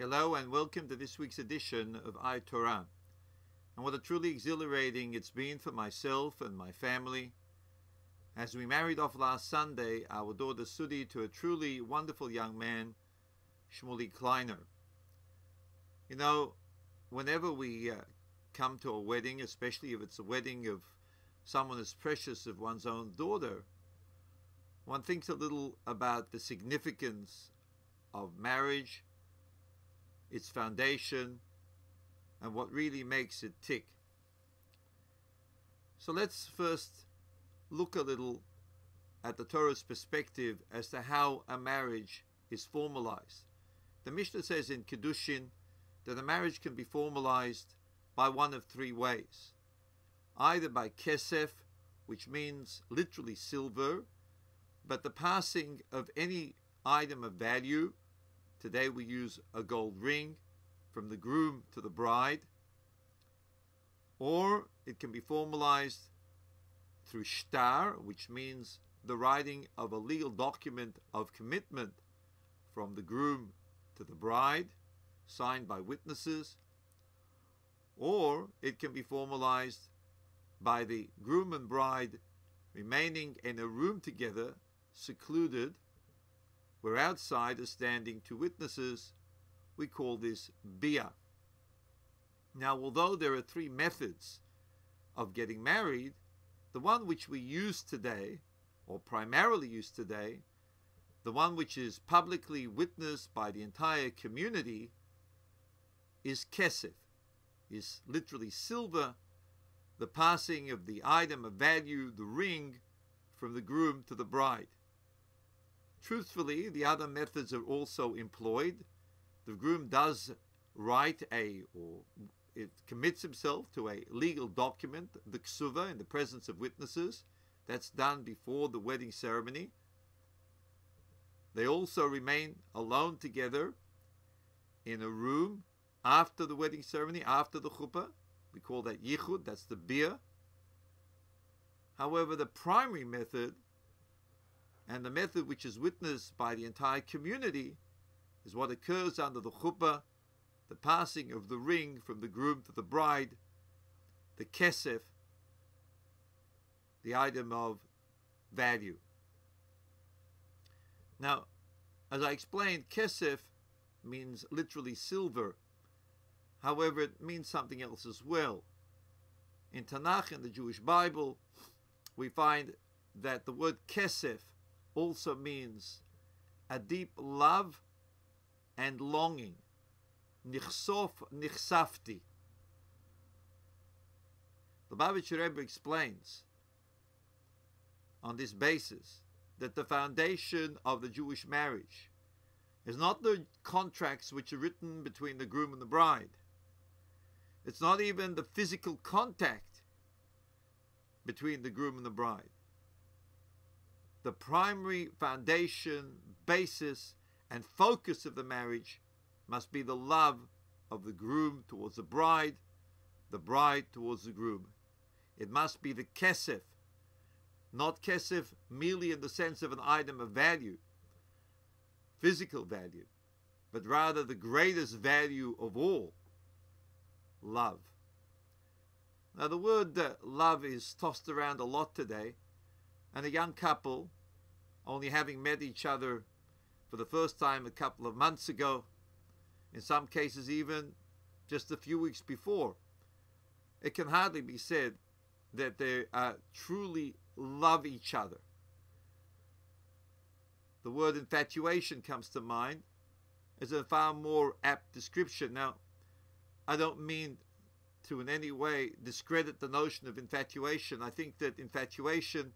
Hello and welcome to this week's edition of Torah. And what a truly exhilarating it's been for myself and my family as we married off last Sunday our daughter Sudi to a truly wonderful young man, Shmuley Kleiner. You know, whenever we come to a wedding, especially if it's a wedding of someone as precious as one's own daughter, one thinks a little about the significance of marriage, its foundation, and what really makes it tick. So let's first look a little at the Torah's perspective as to how a marriage is formalized. The Mishnah says in Kiddushin that a marriage can be formalized by one of three ways. Either by kesef, which means literally silver, but the passing of any item of value. Today we use a gold ring from the groom to the bride. Or it can be formalized through shtar, which means the writing of a legal document of commitment from the groom to the bride, signed by witnesses. Or it can be formalized by the groom and bride remaining in a room together, secluded, where outside are standing two witnesses. We call this bia. Now, although there are three methods of getting married, the one which we use today, or primarily use today, the one which is publicly witnessed by the entire community, is kesef, is literally silver, the passing of the item of value, the ring, from the groom to the bride. Truthfully, the other methods are also employed. The groom does write it commits himself to a legal document, the ksuva, in the presence of witnesses. That's done before the wedding ceremony. They also remain alone together in a room after the wedding ceremony, after the chuppah. We call that yichud, that's the bia. However, the primary method, and the method which is witnessed by the entire community, is what occurs under the chuppah, the passing of the ring from the groom to the bride, the kesef, the item of value. Now, as I explained, kesef means literally silver. However, it means something else as well. In Tanakh, in the Jewish Bible, we find that the word kesef also means a deep love and longing. Nichsof, nichsafti. The Lubavitcher Rebbe explains on this basis that the foundation of the Jewish marriage is not the contracts which are written between the groom and the bride. It's not even the physical contact between the groom and the bride. The primary foundation, basis, and focus of the marriage must be the love of the groom towards the bride towards the groom. It must be the kesef, not kesef merely in the sense of an item of value, physical value, but rather the greatest value of all, love. Now, the word love is tossed around a lot today, and a young couple, only having met each other for the first time a couple of months ago, in some cases even just a few weeks before, it can hardly be said that they truly love each other. The word infatuation comes to mind as a far more apt description. Now, I don't mean to in any way discredit the notion of infatuation. I think that infatuation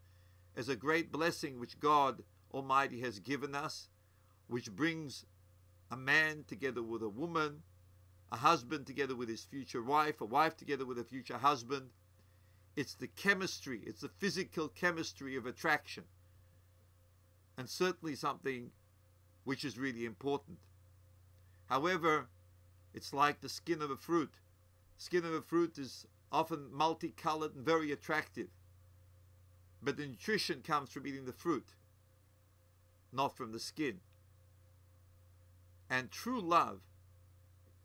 is a great blessing which God Almighty has given us, which brings a man together with a woman, a husband together with his future wife, a wife together with a future husband. It's the chemistry, it's the physical chemistry of attraction, and certainly something which is really important. However, it's like the skin of a fruit. Skin of a fruit is often multicolored and very attractive, but the nutrition comes from eating the fruit, not from the skin. And true love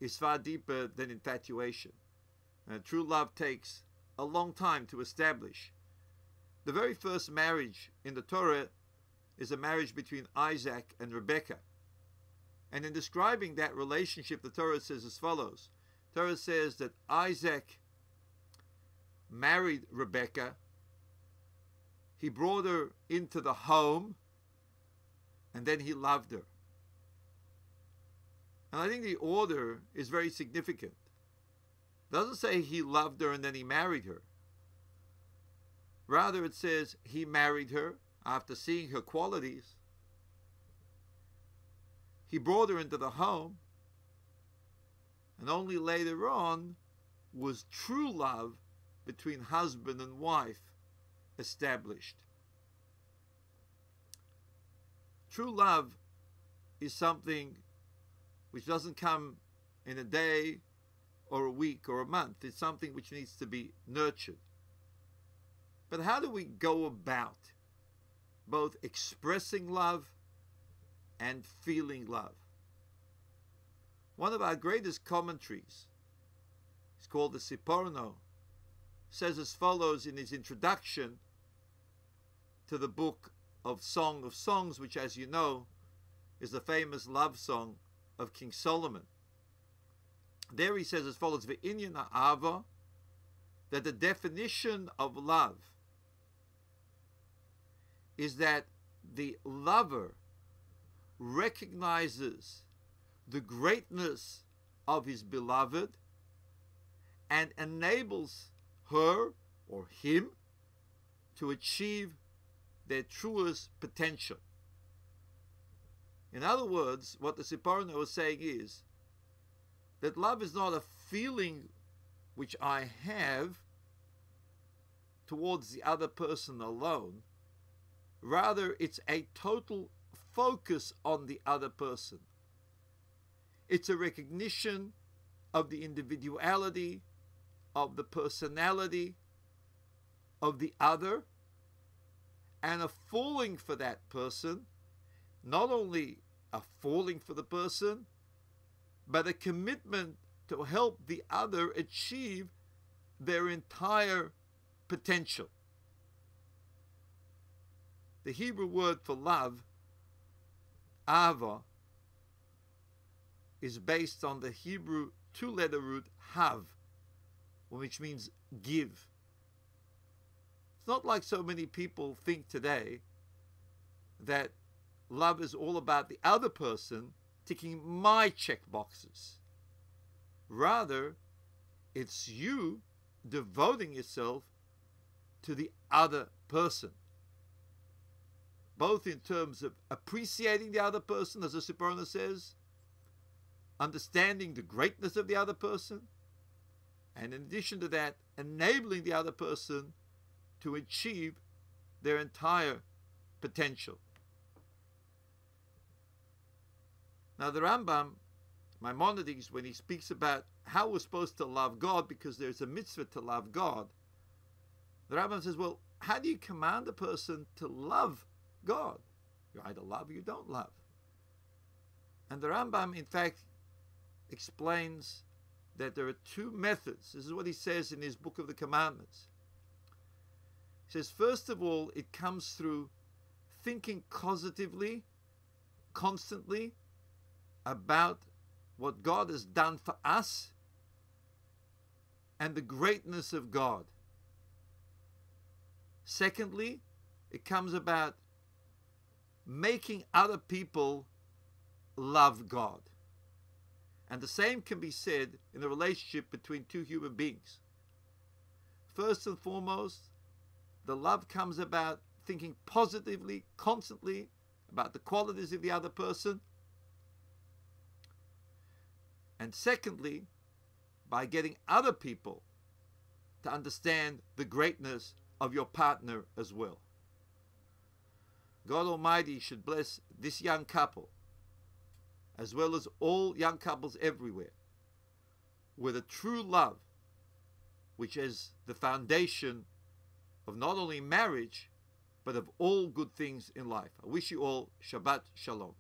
is far deeper than infatuation. True love takes a long time to establish. The very first marriage in the Torah is a marriage between Isaac and Rebekah. And in describing that relationship, the Torah says as follows. The Torah says that Isaac married Rebekah. He brought her into the home, and then he loved her. And I think the order is very significant. It doesn't say he loved her and then he married her. Rather, it says he married her after seeing her qualities. He brought her into the home, and only later on was true love between husband and wife established. True love is something which doesn't come in a day or a week or a month. It's something which needs to be nurtured. But how do we go about both expressing love and feeling love? One of our greatest commentaries, it's called the Siporno, says as follows in his introduction to the book of Song of Songs, which, as you know, is the famous love song of King Solomon. There he says as follows, Ve'inyan ha'ava, that the definition of love is that the lover recognizes the greatness of his beloved and enables her or him to achieve their truest potential. In other words, what the Siporno is saying is that love is not a feeling which I have towards the other person alone. Rather, it's a total focus on the other person. It's a recognition of the individuality, of the personality of the other, and a falling for that person. Not only a falling for the person, but a commitment to help the other achieve their entire potential. The Hebrew word for love, ava, is based on the Hebrew two-letter root hav, which means give. It's not like so many people think today that love is all about the other person ticking my check boxes. Rather, it's you devoting yourself to the other person, both in terms of appreciating the other person, as the Siporno says, understanding the greatness of the other person, and in addition to that, enabling the other person to achieve their entire potential. Now the Rambam, Maimonides, when he speaks about how we're supposed to love God, because there's a mitzvah to love God, the Rambam says, well, how do you command a person to love God? You either love or you don't love. And the Rambam, in fact, explains that there are two methods. This is what he says in his Book of the Commandments. He says, first of all, it comes through thinking positively, constantly, about what God has done for us and the greatness of God. Secondly, it comes about making other people love God. And the same can be said in the relationship between two human beings. First and foremost, the love comes about thinking positively, constantly, about the qualities of the other person. And secondly, by getting other people to understand the greatness of your partner as well. God Almighty should bless this young couple, as well as all young couples everywhere, with a true love, which is the foundation of not only marriage, but of all good things in life. I wish you all Shabbat Shalom.